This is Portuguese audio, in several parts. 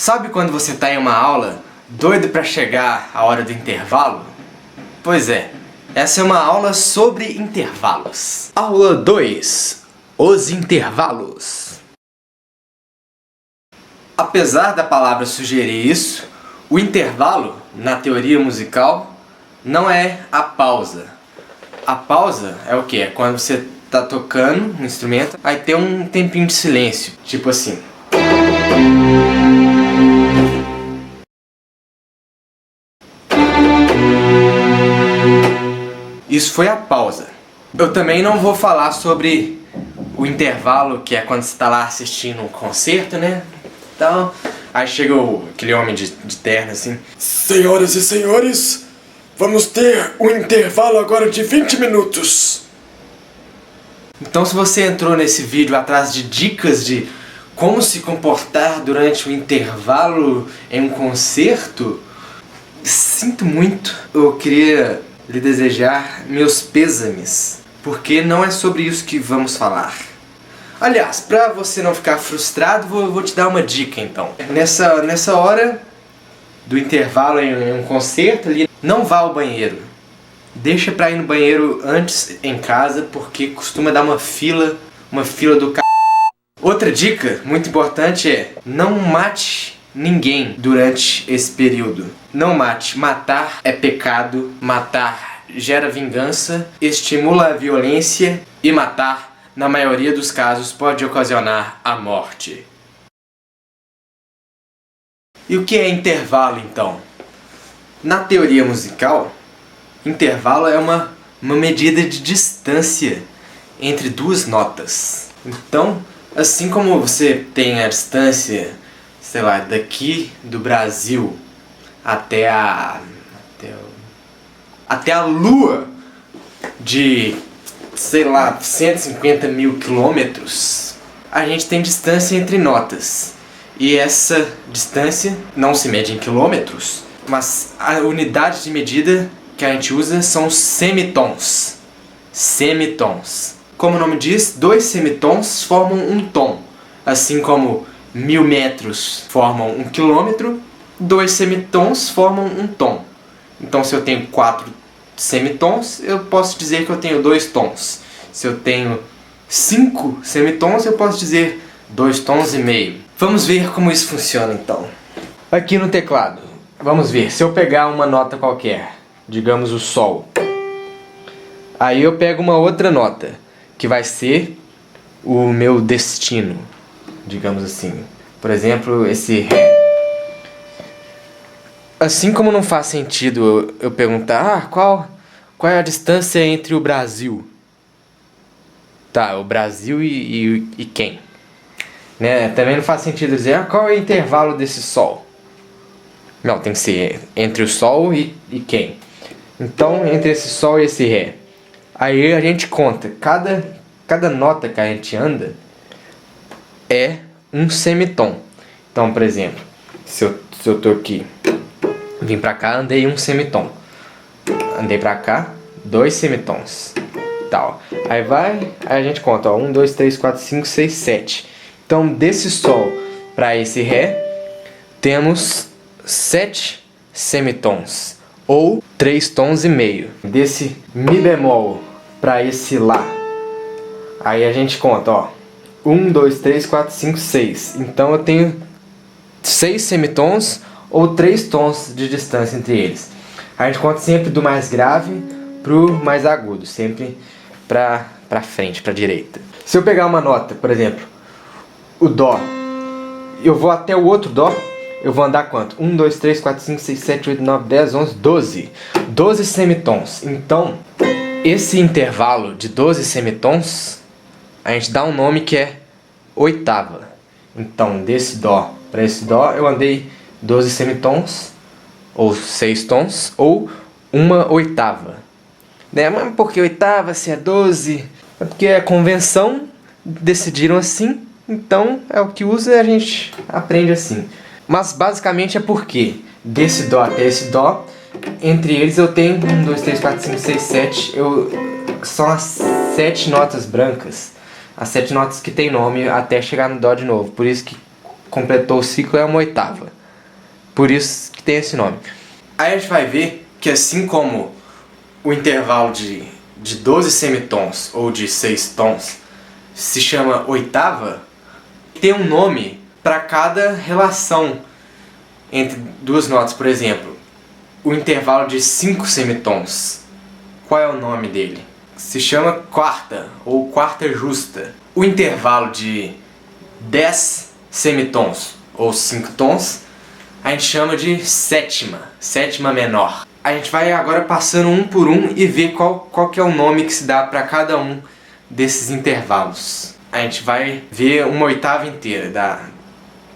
Sabe quando você está em uma aula, doido para chegar a hora do intervalo? Pois é, essa é uma aula sobre intervalos. Aula 2. Os intervalos. Apesar da palavra sugerir isso, o intervalo, na teoria musical, não é a pausa. A pausa é o quê? É quando você está tocando um instrumento, aí tem um tempinho de silêncio, tipo assim. Isso foi a pausa. Eu também não vou falar sobre o intervalo, que é quando você está lá assistindo um concerto, né? Então, aí chega aquele homem de terno assim. Senhoras e senhores, vamos ter um intervalo agora de 20 minutos. Então, se você entrou nesse vídeo atrás de dicas de como se comportar durante o intervalo em um concerto, sinto muito. Eu queria lhe desejar meus pêsames, porque não é sobre isso que vamos falar. Aliás, pra você não ficar frustrado, vou te dar uma dica então. Nessa hora do intervalo em um concerto ali, não vá ao banheiro. Deixa pra ir no banheiro antes em casa, porque costuma dar uma fila do c... Outra dica muito importante é: não mate ninguém durante esse período. Não mate. Matar é pecado. Matar gera vingança, estimula a violência e matar, na maioria dos casos, pode ocasionar a morte. E o que é intervalo, então? Na teoria musical, intervalo é uma medida de distância entre duas notas. Então, assim como você tem a distância, sei lá, daqui do Brasil até a Lua de, sei lá, 150 mil quilômetros, a gente tem distância entre notas. E essa distância não se mede em quilômetros, mas a unidade de medida que a gente usa são semitons. Semitons. Como o nome diz, 2 semitons formam um tom. Assim como 1000 metros formam 1 quilômetro, 2 semitons formam um tom. Então, se eu tenho 4 semitons, eu posso dizer que eu tenho 2 tons. Se eu tenho 5 semitons, eu posso dizer 2 tons e meio. Vamos ver como isso funciona então. Aqui no teclado, vamos ver. Se eu pegar uma nota qualquer, digamos o Sol, aí eu pego uma outra nota, que vai ser o meu destino, digamos assim. Por exemplo, esse Ré. Assim como não faz sentido eu perguntar, qual é a distância entre o Brasil? Tá, o Brasil e quem? Né? Também não faz sentido dizer, qual é o intervalo desse Sol? Não, tem que ser entre o Sol e quem? Então, entre esse Sol e esse Ré. Aí a gente conta, cada nota que a gente anda é um semitom. Então, por exemplo, se eu tô aqui, vim pra cá, andei um semitom. Andei pra cá, 2 semitons. Tal. Aí a gente conta, 1, 2, 3, 4, 5, 6, 7. Então, desse Sol para esse Ré, temos 7 semitons, ou 3 tons e meio. Desse Mi bemol para esse Lá, aí a gente conta, 1, 2, 3, 4, 5, 6. Então eu tenho 6 semitons ou 3 tons de distância entre eles. A gente conta sempre do mais grave pro mais agudo, sempre pra frente, pra direita. Se eu pegar uma nota, por exemplo, o Dó, eu vou até o outro Dó, eu vou andar quanto? 1, 2, 3, 4, 5, 6, 7, 8, 9, 10, 11, 12. 12 semitons. Então, esse intervalo de 12 semitons, a gente dá um nome que é oitava. Então, desse Dó para esse Dó, eu andei 12 semitons, ou 6 tons, ou 1/8. Né? Mas por que oitava, se é 12? É porque a convenção decidiram assim, então é o que usa e a gente aprende assim. Mas basicamente é porque desse Dó até esse Dó, entre eles eu tenho 1, 2, 3, 4, 5, 6, 7, são as 7 notas brancas. As 7 notas que tem nome até chegar no Dó de novo. Por isso que completou o ciclo é uma oitava. Por isso que tem esse nome. Aí a gente vai ver que assim como o intervalo de 12 semitons ou de 6 tons se chama oitava, tem um nome para cada relação entre duas notas. Por exemplo, o intervalo de 5 semitons. Qual é o nome dele? Se chama quarta ou quarta justa. O intervalo de 10 semitons ou 5 tons a gente chama de sétima menor. A gente vai agora passando um por um e ver qual que é o nome que se dá para cada um desses intervalos. A gente vai ver uma oitava inteira,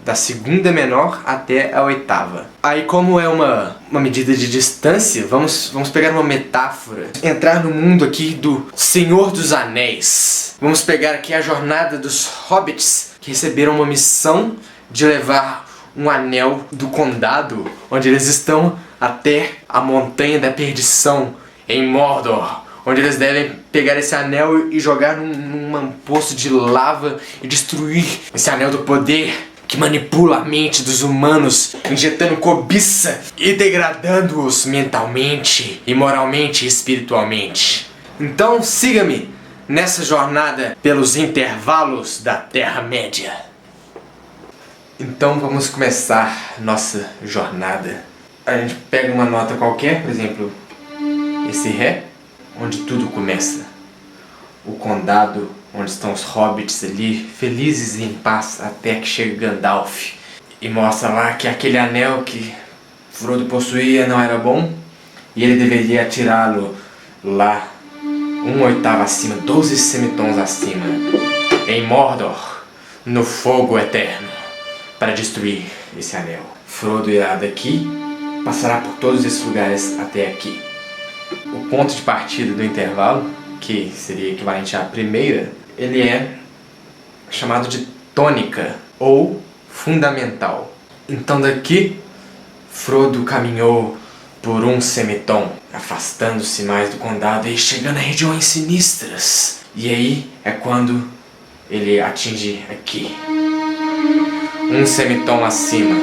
da segunda menor até a oitava. Aí, como é uma medida de distância, vamos pegar uma metáfora, entrar no mundo aqui do Senhor dos Anéis. Vamos pegar aqui a jornada dos hobbits que receberam uma missão de levar um anel do condado, onde eles estão, até a Montanha da Perdição, em Mordor, onde eles devem pegar esse anel e jogar num poço de lava e destruir esse anel do poder que manipula a mente dos humanos, injetando cobiça e degradando-os mentalmente, e moralmente e espiritualmente. Então siga-me nessa jornada pelos intervalos da Terra-média. Então vamos começar nossa jornada. A gente pega uma nota qualquer, por exemplo, esse Ré, onde tudo começa. O condado, onde estão os hobbits ali, felizes e em paz, até que chega Gandalf e mostra lá que aquele anel que Frodo possuía não era bom e ele deveria tirá-lo lá, uma oitava acima, 12 semitons acima, em Mordor, no fogo eterno, para destruir esse anel. Frodo irá daqui, passará por todos esses lugares até aqui. O ponto de partida do intervalo, que seria equivalente à primeira, ele é chamado de tônica ou fundamental. Então daqui, Frodo caminhou por um semitom, afastando-se mais do condado e chegando a regiões sinistras. E aí é quando ele atinge aqui. Um semitom acima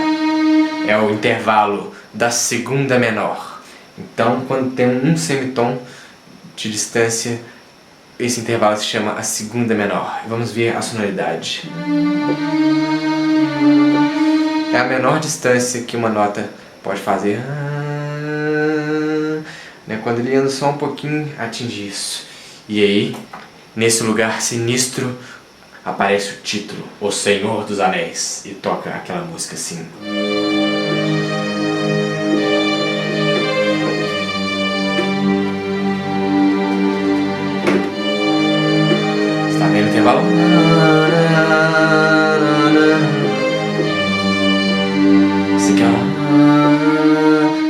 é o intervalo da segunda menor. Então, quando tem um semitom de distância, esse intervalo se chama a segunda menor. Vamos ver a sonoridade. É a menor distância que uma nota pode fazer. Quando ele anda só um pouquinho, atinge isso. E aí, nesse lugar sinistro, aparece o título, O Senhor dos Anéis, e toca aquela música assim. Está vendo o intervalo? Esse aqui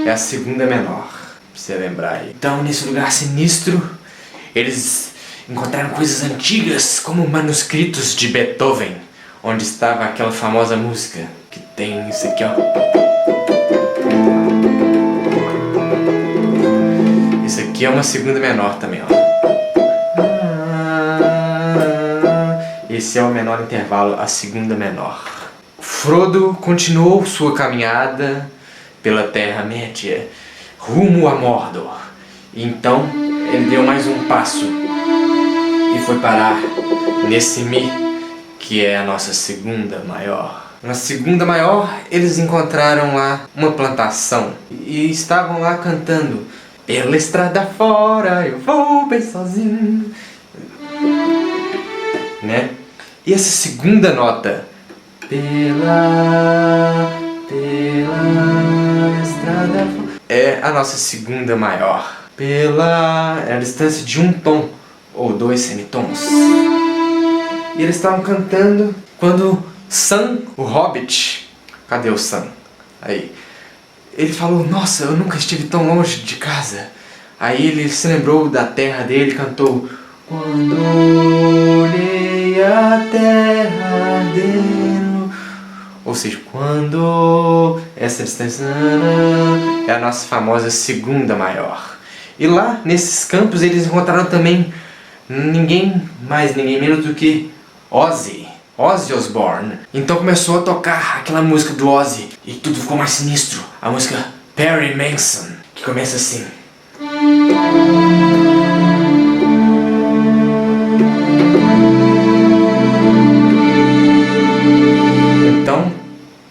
é a segunda menor, pra você lembrar aí. Então, nesse lugar sinistro, eles encontraram coisas antigas, como manuscritos de Beethoven, onde estava aquela famosa música que tem isso aqui, ó. Isso aqui é uma segunda menor também, ó. Esse é o menor intervalo, a segunda menor. Frodo continuou sua caminhada pela Terra-média, rumo a Mordor. Então, ele deu mais um passo e foi parar nesse Mi, que é a nossa segunda maior. Na segunda maior, eles encontraram lá uma plantação e estavam lá cantando: pela estrada fora eu vou bem sozinho, né? E essa segunda nota, pela estrada fora, é a nossa segunda maior. É a distância de um tom ou 2 semitons. E eles estavam cantando quando Sam, o Hobbit, cadê o Sam? Aí, ele falou: nossa, eu nunca estive tão longe de casa. Aí ele se lembrou da terra dele e cantou: quando olhei a terra ardendo. Ou seja, quando essa distância é a nossa famosa segunda maior. E lá, nesses campos, eles encontraram também ninguém mais, ninguém menos do que Ozzy, Ozzy Osbourne. Então começou a tocar aquela música do Ozzy e tudo ficou mais sinistro. A música Perry Mason, que começa assim. Então,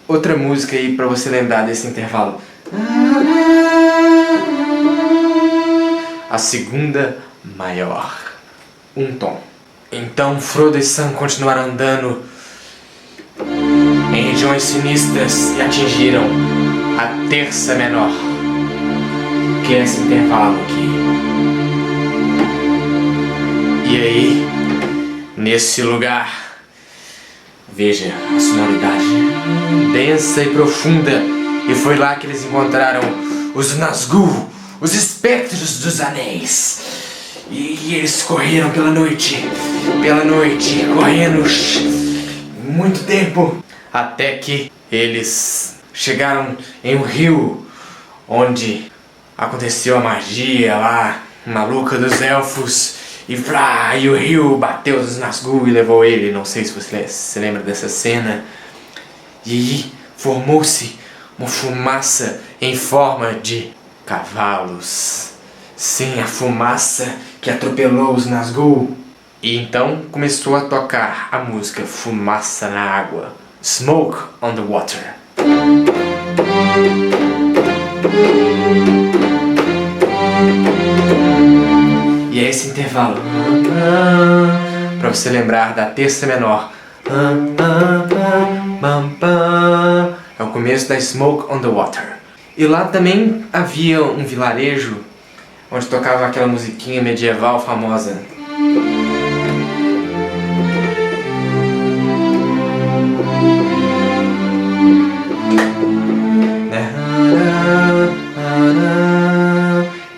outra música aí pra você lembrar desse intervalo. A segunda maior. Um tom. Então Frodo e Sam continuaram andando em regiões sinistras e atingiram a terça menor, que é esse intervalo aqui. E aí, nesse lugar, veja a sonoridade densa e profunda. E foi lá que eles encontraram os Nazgûl, os espectros dos anéis. E eles correram pela noite, correndo muito tempo, até que eles chegaram em um rio onde aconteceu a magia lá, maluca dos elfos, e o rio bateu nos Nazgûl e levou ele. Não sei se você se lembra dessa cena. E aí formou-se uma fumaça em forma de cavalos. Sim, a fumaça que atropelou os Nazgûl. E então começou a tocar a música Fumaça na Água, Smoke on the Water. E é esse intervalo para você lembrar da terça menor. É o começo da Smoke on the Water. E lá também havia um vilarejo onde tocava aquela musiquinha medieval famosa.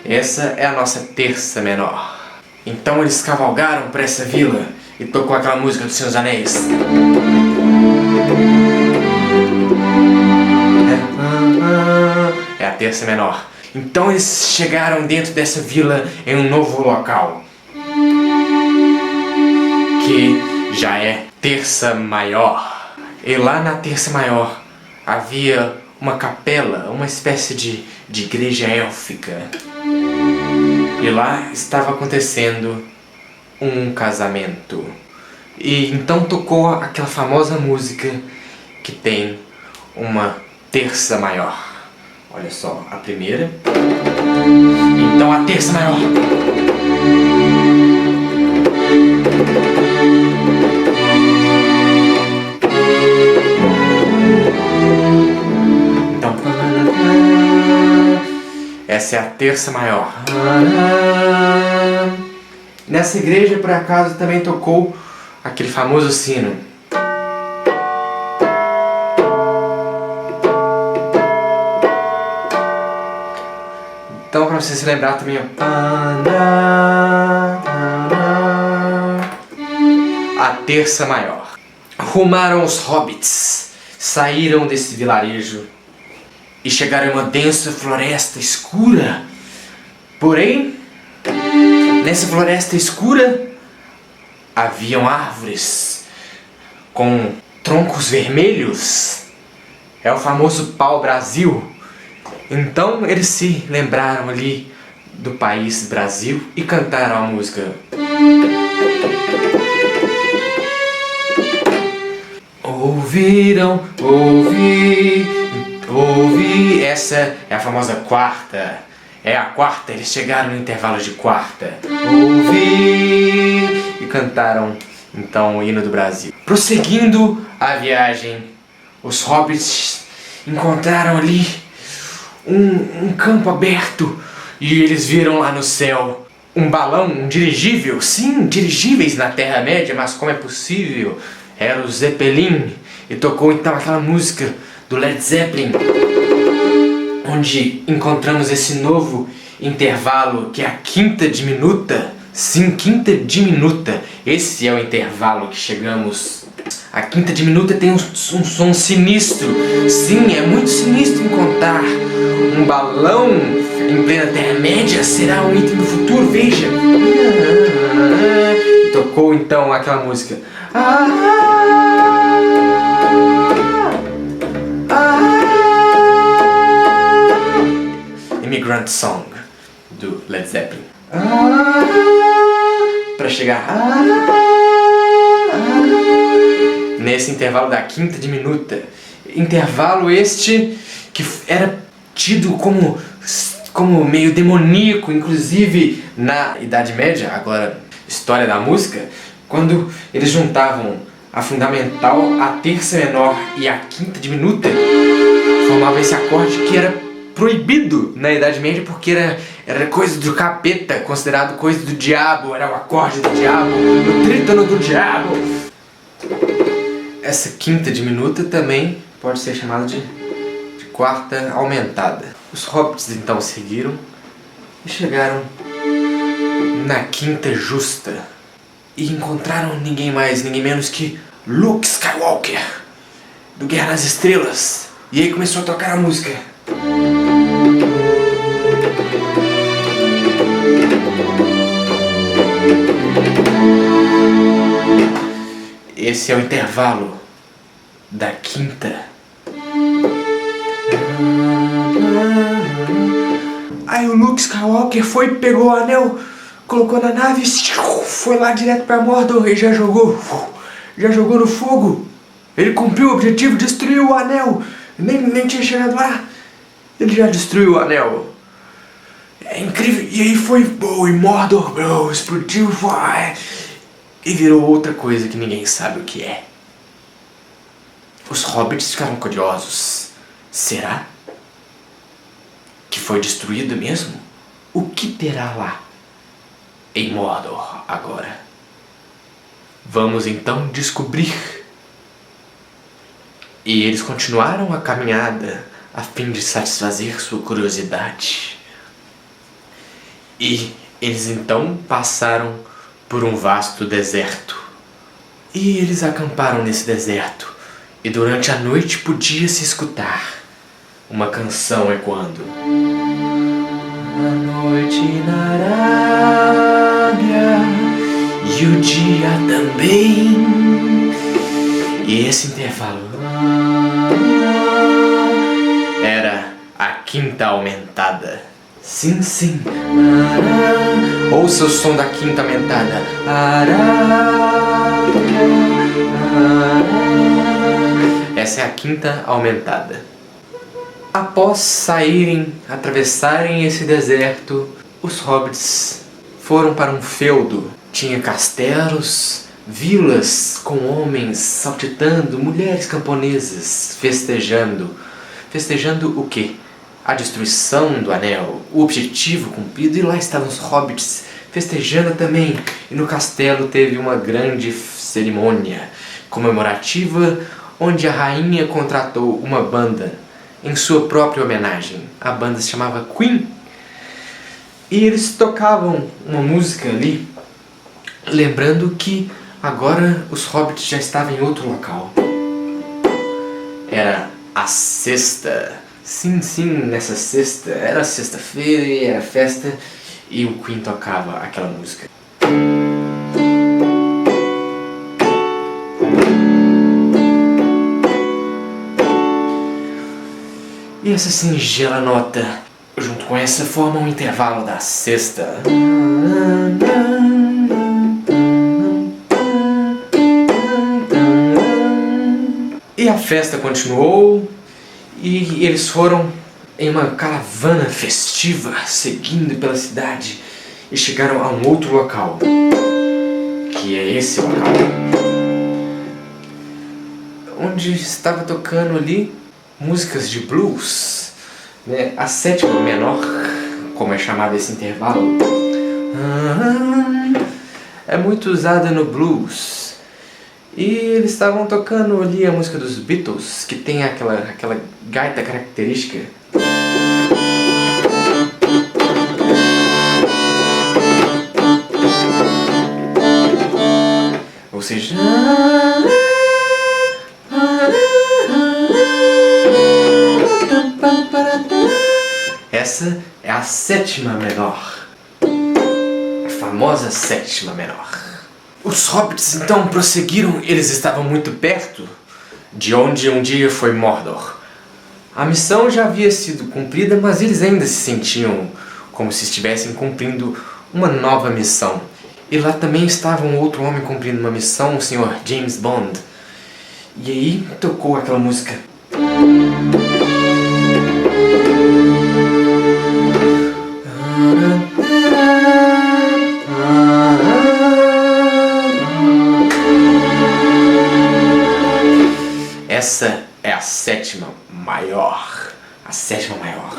Essa é a nossa terça menor. Então eles cavalgaram para essa vila e tocou aquela música dos Senhor dos Anéis. É a terça menor. Então eles chegaram dentro dessa vila em um novo local, que já é terça maior. E lá na terça maior havia uma capela, uma espécie de igreja élfica. E lá estava acontecendo um casamento. E então tocou aquela famosa música que tem uma terça maior. Olha só, a primeira. Então a terça maior. Então, essa é a terça maior. Nessa igreja, por acaso, também tocou aquele famoso sino. Então, para você se lembrar também, a terça maior. Rumaram os hobbits, saíram desse vilarejo e chegaram em uma densa floresta escura. Porém, nessa floresta escura haviam árvores com troncos vermelhos. É o famoso pau-brasil. Então eles se lembraram ali do país Brasil e cantaram a música. Ouviram, ouvi. Essa é a famosa quarta. É a quarta, eles chegaram no intervalo de quarta. Ouvi e cantaram então o hino do Brasil. Prosseguindo a viagem, os hobbits encontraram ali um campo aberto e eles viram lá no céu um balão, um dirigível. Sim, dirigíveis na Terra-média, mas como é possível? Era o Zeppelin. E tocou então aquela música do Led Zeppelin, onde encontramos esse novo intervalo que é a quinta diminuta. Sim, quinta diminuta. Esse é o intervalo que chegamos. A quinta diminuta tem um som sinistro. Sim, é muito sinistro encontrar um balão em plena Terra-média. Será um item do futuro, veja. E tocou então aquela música. Immigrant Song, do Led Zeppelin. Pra chegar nesse intervalo da quinta diminuta. Intervalo este que era tido como meio demoníaco, inclusive na Idade Média, agora história da música, quando eles juntavam a fundamental, a terça menor e a quinta diminuta, formava esse acorde que era proibido na Idade Média porque era coisa do capeta, considerado coisa do diabo, era o acorde do diabo, o trítono do diabo. Essa quinta diminuta também pode ser chamada de quarta aumentada. Os hobbits então seguiram e chegaram na quinta justa e encontraram ninguém mais, ninguém menos que Luke Skywalker, do Guerra nas Estrelas. E aí começou a tocar a música. Esse é o intervalo da quinta. Aí o Luke Skywalker foi, pegou o anel, colocou na nave, foi lá direto pra Mordor e já jogou no fogo. Ele cumpriu o objetivo, destruiu o anel. Nem tinha chegado lá, ele já destruiu o anel. É incrível. E aí foi, e Mordor, explodiu, e virou outra coisa que ninguém sabe o que é. Os hobbits ficaram curiosos. Será que foi destruído mesmo? O que terá lá em Mordor agora? Vamos então descobrir. E eles continuaram a caminhada a fim de satisfazer sua curiosidade. E eles então passaram por um vasto deserto. E eles acamparam nesse deserto. E durante a noite podia-se escutar uma canção ecoando. A noite na Arábia e o dia também. E esse intervalo era a quinta aumentada. Sim, sim. Ouça o som da quinta aumentada. Essa é a quinta aumentada. Após saírem, atravessarem esse deserto, os hobbits foram para um feudo. Tinha castelos, vilas com homens saltitando, mulheres camponesas festejando. Festejando o quê? A destruição do anel, o objetivo cumprido, e lá estavam os hobbits festejando também. E no castelo teve uma grande cerimônia comemorativa, onde a rainha contratou uma banda em sua própria homenagem. A banda se chamava Queen. E eles tocavam uma música ali, lembrando que agora os hobbits já estavam em outro local. Era a sexta. Sim, nessa sexta. Era sexta-feira, era festa, e o Queen tocava aquela música. E essa singela nota, junto com essa, forma um intervalo da sexta. E a festa continuou, e eles foram em uma caravana festiva, seguindo pela cidade, e chegaram a um outro local, que é esse local, onde estava tocando ali músicas de blues, né? A sétima menor, como é chamado esse intervalo, é muito usada no blues. E eles estavam tocando ali a música dos Beatles, que tem aquela gaita característica. Ou seja, essa é a sétima menor, a famosa sétima menor. Os hobbits então prosseguiram. Eles estavam muito perto de onde um dia foi Mordor. A missão já havia sido cumprida, mas eles ainda se sentiam como se estivessem cumprindo uma nova missão. E lá também estava um outro homem cumprindo uma missão, o Sr. James Bond. E aí tocou aquela música. Essa é a sétima maior. A sétima maior.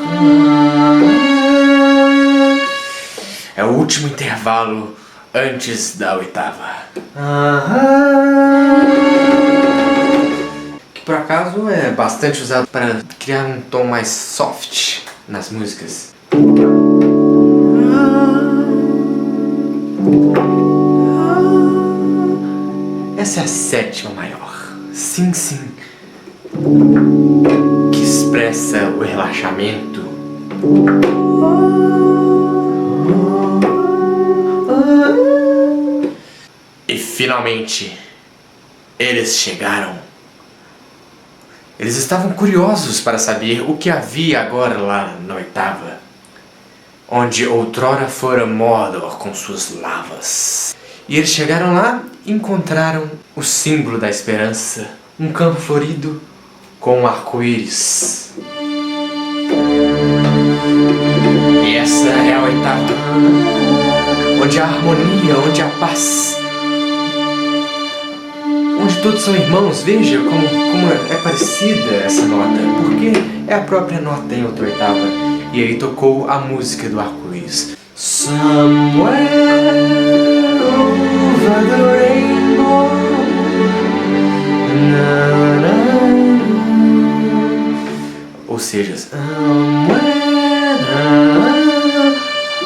É o último intervalo antes da oitava. Que por acaso é bastante usado para criar um tom mais soft nas músicas. Essa é a sétima maior. Sim, sim. Que expressa o relaxamento. E finalmente, eles chegaram. Eles estavam curiosos para saber o que havia agora lá na oitava, onde outrora fora Mordor com suas lavas. E eles chegaram lá e encontraram o símbolo da esperança, um campo florido com um arco-íris. E essa é a oitava, onde há harmonia, onde há paz, onde todos são irmãos. Veja como é parecida essa nota, porque é a própria nota em outra oitava. E aí tocou a música do arco-íris. Somewhere over the rainbow, na, na. Ou seja,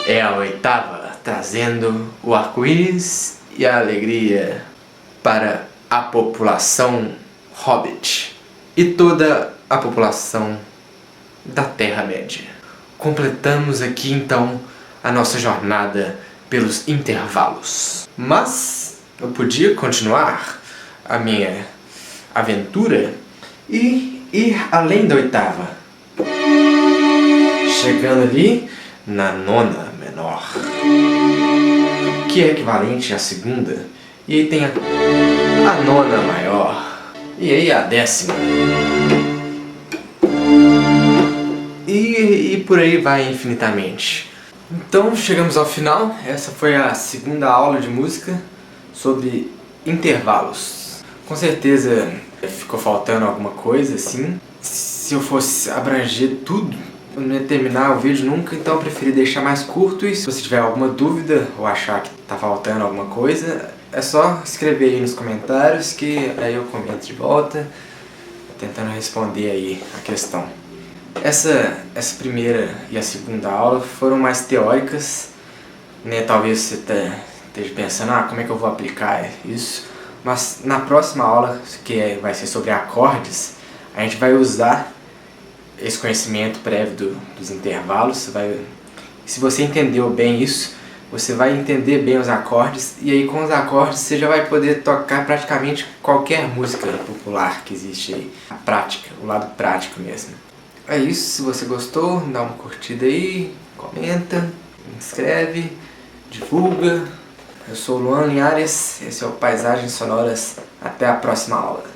é a oitava trazendo o arco-íris e a alegria para a população Hobbit e toda a população da Terra-média. Completamos aqui então a nossa jornada pelos intervalos. Mas eu podia continuar a minha aventura e ir além da oitava, chegando ali na nona menor, que é equivalente à segunda. E aí tem a nona maior. E aí a décima. E por aí vai infinitamente. Então chegamos ao final. Essa foi a segunda aula de música sobre intervalos. Com certeza ficou faltando alguma coisa assim. Se eu fosse abranger tudo, eu não ia terminar o vídeo nunca, então eu preferi deixar mais curto. E se você tiver alguma dúvida ou achar que tá faltando alguma coisa, é só escrever aí nos comentários que aí eu comento de volta, tentando responder aí a questão. Essa primeira e a segunda aula foram mais teóricas, né? Talvez você esteja pensando, como é que eu vou aplicar isso? Mas na próxima aula, que vai ser sobre acordes, a gente vai usar esse conhecimento prévio dos intervalos. Se você entendeu bem isso, você vai entender bem os acordes, e aí com os acordes você já vai poder tocar praticamente qualquer música popular que existe aí. A prática, o lado prático mesmo. É isso, se você gostou, dá uma curtida aí, comenta, inscreve, divulga. Eu sou o Luan Linhares, esse é o Paisagens Sonoras. Até a próxima aula.